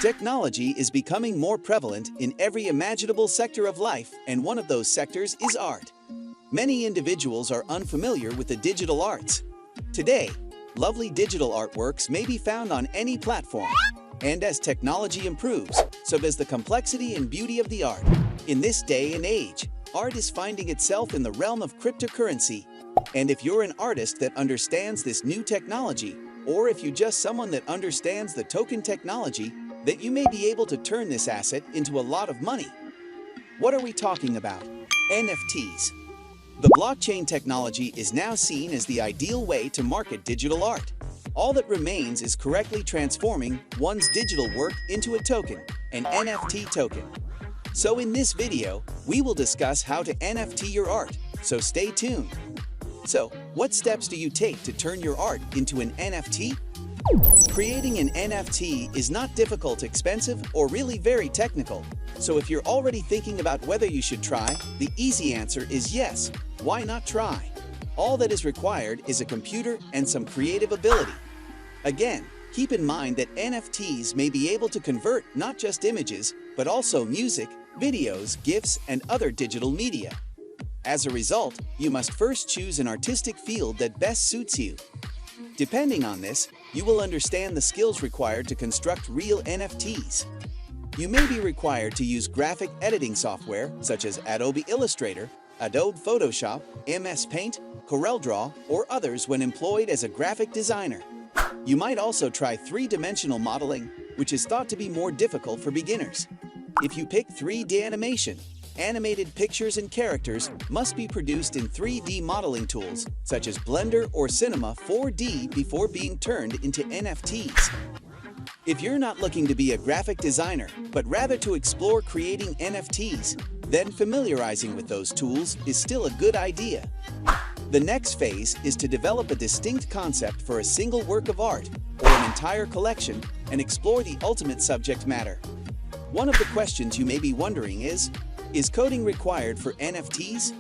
Technology is becoming more prevalent in every imaginable sector of life, and one of those sectors is art. Many individuals are unfamiliar with the digital arts. Today, lovely digital artworks may be found on any platform. And as technology improves, so does the complexity and beauty of the art. In this day and age, art is finding itself in the realm of cryptocurrency. And if you're an artist that understands this new technology, or if you're just someone that understands the token technology, that you may be able to turn this asset into a lot of money. What are we talking about? NFTs. The blockchain technology is now seen as the ideal way to market digital art. All that remains is correctly transforming one's digital work into a token, an NFT token. So in this video, we will discuss how to NFT your art, so stay tuned. So, what steps do you take to turn your art into an NFT? Creating an NFT is not difficult, expensive, or really very technical. So if you're already thinking about whether you should try, the easy answer is yes. Why not try? All that is required is a computer and some creative ability. Again, keep in mind that NFTs may be able to convert not just images, but also music, videos, GIFs, and other digital media. As a result, you must first choose an artistic field that best suits you. Depending on this, you will understand the skills required to construct real NFTs. You may be required to use graphic editing software such as Adobe Illustrator, Adobe Photoshop, MS Paint, CorelDRAW, or others when employed as a graphic designer. You might also try three-dimensional modeling, which is thought to be more difficult for beginners. If you pick 3D animation, animated pictures and characters must be produced in 3D modeling tools such as Blender or Cinema 4D before being turned into NFTs. If you're not looking to be a graphic designer, but rather to explore creating NFTs, then familiarizing with those tools is still a good idea. The next phase is to develop a distinct concept for a single work of art or an entire collection and explore the ultimate subject matter. One of the questions you may be wondering is coding required for NFTs?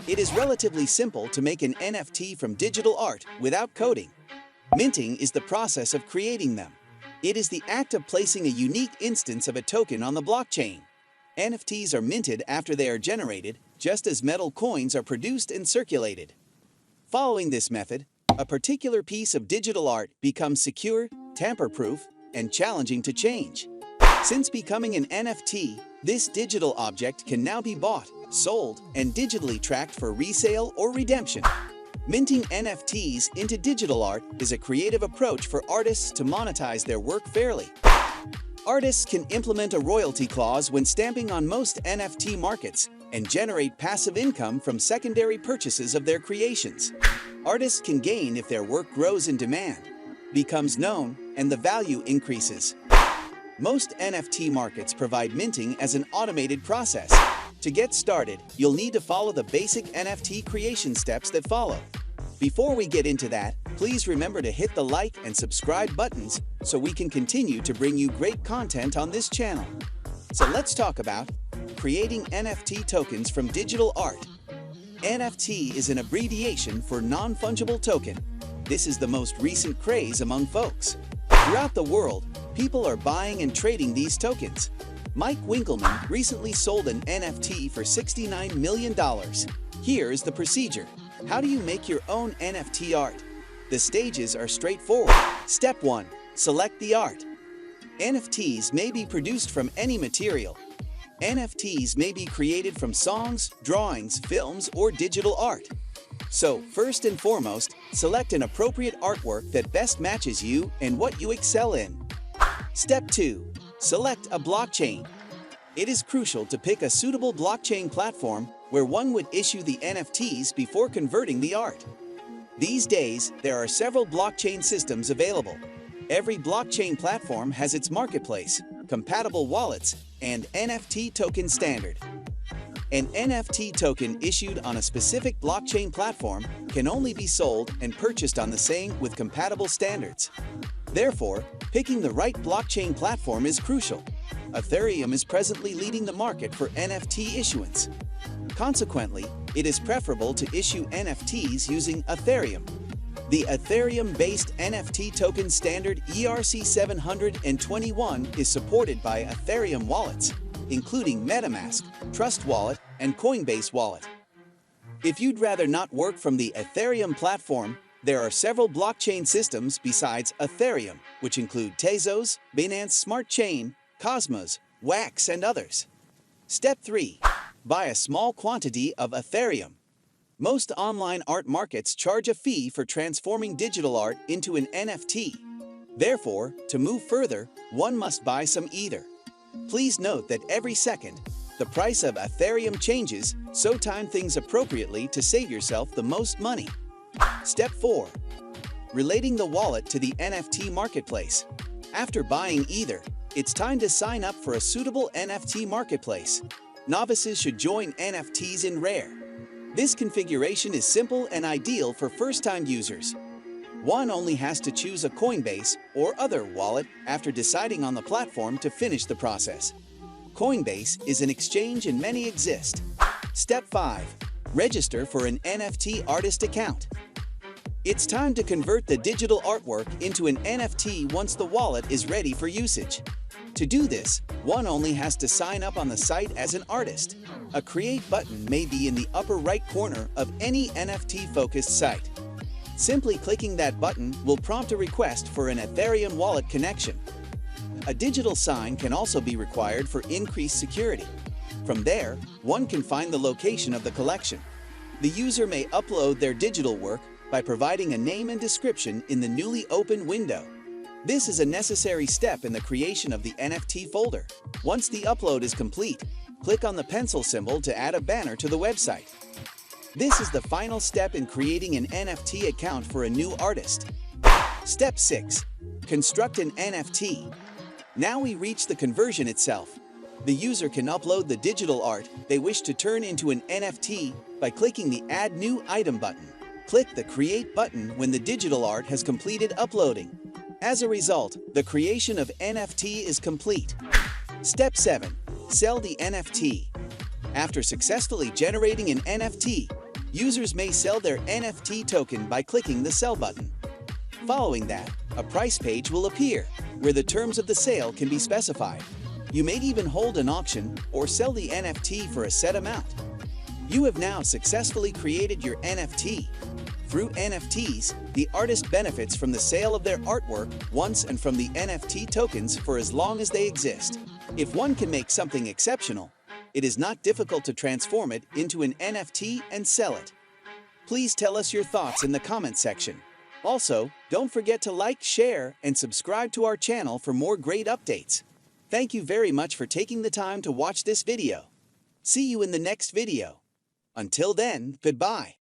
It is relatively simple to make an NFT from digital art without coding. Minting is the process of creating them. It is the act of placing a unique instance of a token on the blockchain. NFTs are minted after they are generated, just as metal coins are produced and circulated. Following this method, a particular piece of digital art becomes secure, tamper-proof, and challenging to change. Since becoming an NFT, this digital object can now be bought, sold, and digitally tracked for resale or redemption. Minting NFTs into digital art is a creative approach for artists to monetize their work fairly. Artists can implement a royalty clause when stamping on most NFT markets and generate passive income from secondary purchases of their creations. Artists can gain if their work grows in demand, becomes known, and the value increases. Most NFT markets provide minting as an automated process. To get started, you'll need to follow the basic NFT creation steps that follow. Before we get into that, please remember to hit the like and subscribe buttons so we can continue to bring you great content on this channel. So let's talk about creating NFT tokens from digital art. NFT is an abbreviation for non-fungible token. This is the most recent craze among folks. Throughout the world, people are buying and trading these tokens. Mike Winkelmann recently sold an NFT for $69 million. Here is the procedure. How do you make your own NFT art? The stages are straightforward. Step 1. Select the art. NFTs may be produced from any material. NFTs may be created from songs, drawings, films, or digital art. So, first and foremost, select an appropriate artwork that best matches you and what you excel in. Step 2. Select a blockchain. It is crucial to pick a suitable blockchain platform where one would issue the NFTs before converting the art. These days, there are several blockchain systems available. Every blockchain platform has its marketplace, compatible wallets, and NFT token standard. An NFT token issued on a specific blockchain platform can only be sold and purchased on the same with compatible standards. Therefore, picking the right blockchain platform is crucial. Ethereum is presently leading the market for NFT issuance. Consequently, it is preferable to issue NFTs using Ethereum. The Ethereum-based NFT token standard ERC-721 is supported by Ethereum wallets, including MetaMask, Trust Wallet, and Coinbase Wallet. If you'd rather not work from the Ethereum platform, there are several blockchain systems besides Ethereum, which include Tezos, Binance Smart Chain, Cosmos, Wax, and others. Step 3. Buy a small quantity of Ethereum. Most online art markets charge a fee for transforming digital art into an NFT. Therefore, to move further, one must buy some Ether. Please note that every second, the price of Ethereum changes, so time things appropriately to save yourself the most money. Step 4. Relating the wallet to the NFT marketplace. After buying Ether, it's time to sign up for a suitable NFT marketplace. Novices should join NFTs in Rare. This configuration is simple and ideal for first-time users. One only has to choose a Coinbase or other wallet after deciding on the platform to finish the process. Coinbase is an exchange and many exist. Step 5. Register for an NFT artist account. It's time to convert the digital artwork into an NFT once the wallet is ready for usage. To do this, one only has to sign up on the site as an artist. A Create button may be in the upper right corner of any NFT-focused site. Simply clicking that button will prompt a request for an Ethereum wallet connection. A digital sign can also be required for increased security. From there, one can find the location of the collection. The user may upload their digital work by providing a name and description in the newly opened window. This is a necessary step in the creation of the NFT folder. Once the upload is complete, click on the pencil symbol to add a banner to the website. This is the final step in creating an NFT account for a new artist. Step 6. Construct an NFT. Now we reach the conversion itself. The user can upload the digital art they wish to turn into an NFT by clicking the Add New Item button. Click the Create button when the digital art has completed uploading. As a result, the creation of NFT is complete. Step 7. Sell the NFT. After successfully generating an NFT, users may sell their NFT token by clicking the Sell button. Following that, a price page will appear, where the terms of the sale can be specified. You may even hold an auction or sell the NFT for a set amount. You have now successfully created your NFT. Through NFTs, the artist benefits from the sale of their artwork once and from the NFT tokens for as long as they exist. If one can make something exceptional, it is not difficult to transform it into an NFT and sell it. Please tell us your thoughts in the comment section. Also, don't forget to like, share, and subscribe to our channel for more great updates. Thank you very much for taking the time to watch this video. See you in the next video. Until then, goodbye.